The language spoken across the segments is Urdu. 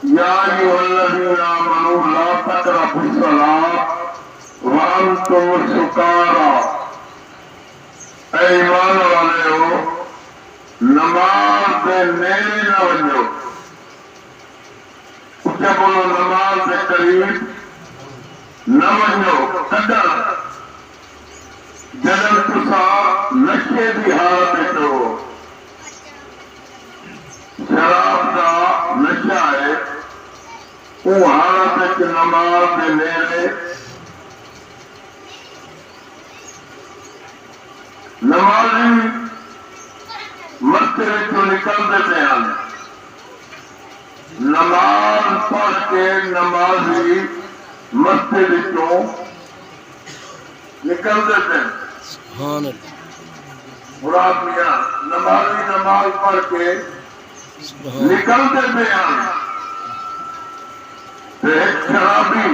یا ایھا الذین آمنوا لا تقربوا الصلاۃ وانتم سکارا، اے ایمان والےو نماز دے نیڑے نہ ونجو، اچھا بولو نماز دے قریب نہ ونجو، قدر جدل تسا نشے دی حالت وچ ہو، شراب دا نشہ ہے، وہ حالت وچ نماز دے نیڑے نمازی مسجد چوں نکلتے پے ہیں، نماز پڑھ کے نمازی مسجد چوں نکلتے پے، سبحان اللہ، مراد میاں نمازی نماز پڑھ کے سبحان نکلتے پے ہیں، ایک شرابی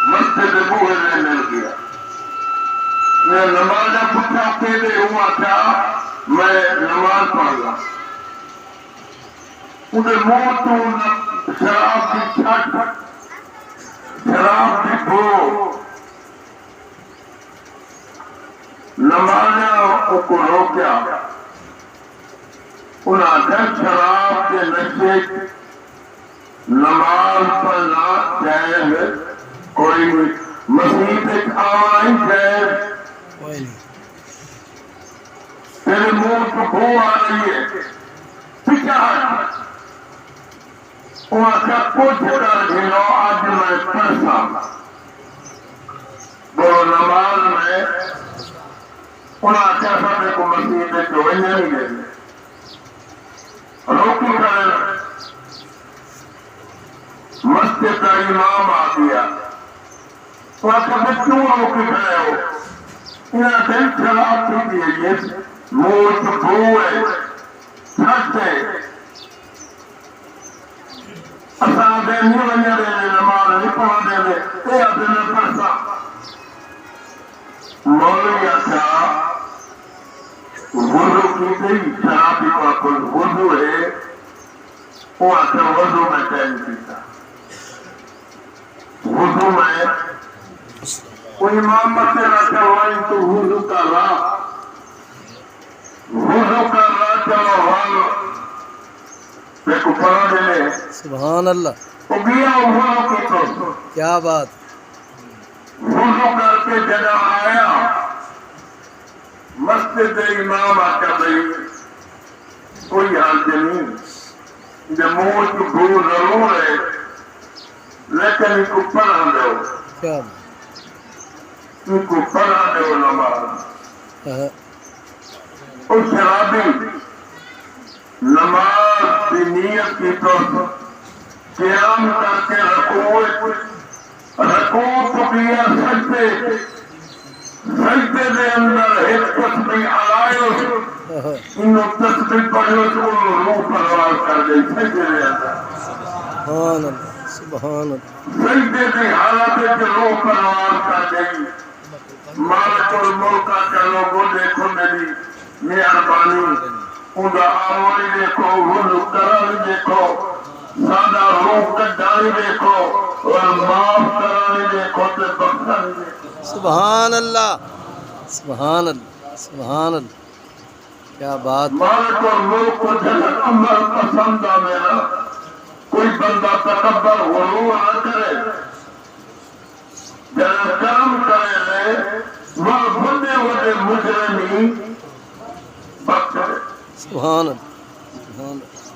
مسجد بوہے میں مل گیا، میں نماز پوچھا پہلے ہوا تھا میں نماز پڑھ گا، انہیں منہ تو شراب کی چھٹ شراب کی بو نمازیوں کو روکیا، انہیں آخر شراب کے نشے نماز پڑھنا جائز کوئی نہیں، مسیح ایک آوائی جائز، کوئی نہیں، تیرے منہ تو بو آ رہی ہے، پیچھے ہٹ، وہ آخر کچھ کر گھنو آج میں پڑھتا، بولو نماز میں انہیں آخر سب کو مسیح نے جو نہیں دے روکی کرے، مسجد کا امام آ گیا، وہ آخر میں کیوں روکی کھڑے ہو، انہیں دل شراب پی دیئے، منہ تو بو ہے، چھٹ ہے، اساں دے نہیں ونجے دے نماز نہیں پڑھا دے دے، اے اپنے میں پڑھتا، مولوی آخر وضو کی گئی، شرابی کا کوئی وضو ہے، وہ آخر وضو میں ٹائم پیتا، وضو میں وہ امام سے رکھا ہوا تو وضو کر رہا، وضو کر رہا، چلو ہم دیکھو پڑھا دے سبحان اللہ، وہ گیا وضو کی تو کیا بات، وضو کر کے جگہ آیا، مسجد امام آقا بھئی کوئی حال نہیں، جب منہ کی بو ضرور ہے لیکن ان کو پڑھا دو، کیا بات، ان کو پڑھا دو نماز، ہاں، اس شرابی نماز کی نیت کی تو قیام کر کے رکوع تو کیا، سجدے دے اندر ایک تسبیح آئے، ہاں، انہوں تسبیح پڑھو تو روح پرواز کر گئی، سجدے دے اندر سبحان اللہ، سبحان اللہ، سجدے دی حالت ہے کہ روح پرواز کر گئی، مالک الملک کا لوگوں دیکھو میری مہربانی، اندھا آوائی دیکھو، وضو کرانی دیکھو، سادہ روح کٹانی دیکھو، اور معاف کرانی دیکھو تے بخشانی دیکھو، سبحان اللہ، سبحان اللہ، سبحان اللہ، کیا بات، مالک الملک کو جنت عمل پسند آ میرا، کوئی بندہ تکبر غرور نہ کرے، جنت کرم کرے لے، وہ بندے ہوئے مجرمی بخش دے، سبحان اللہ، سبحان اللہ،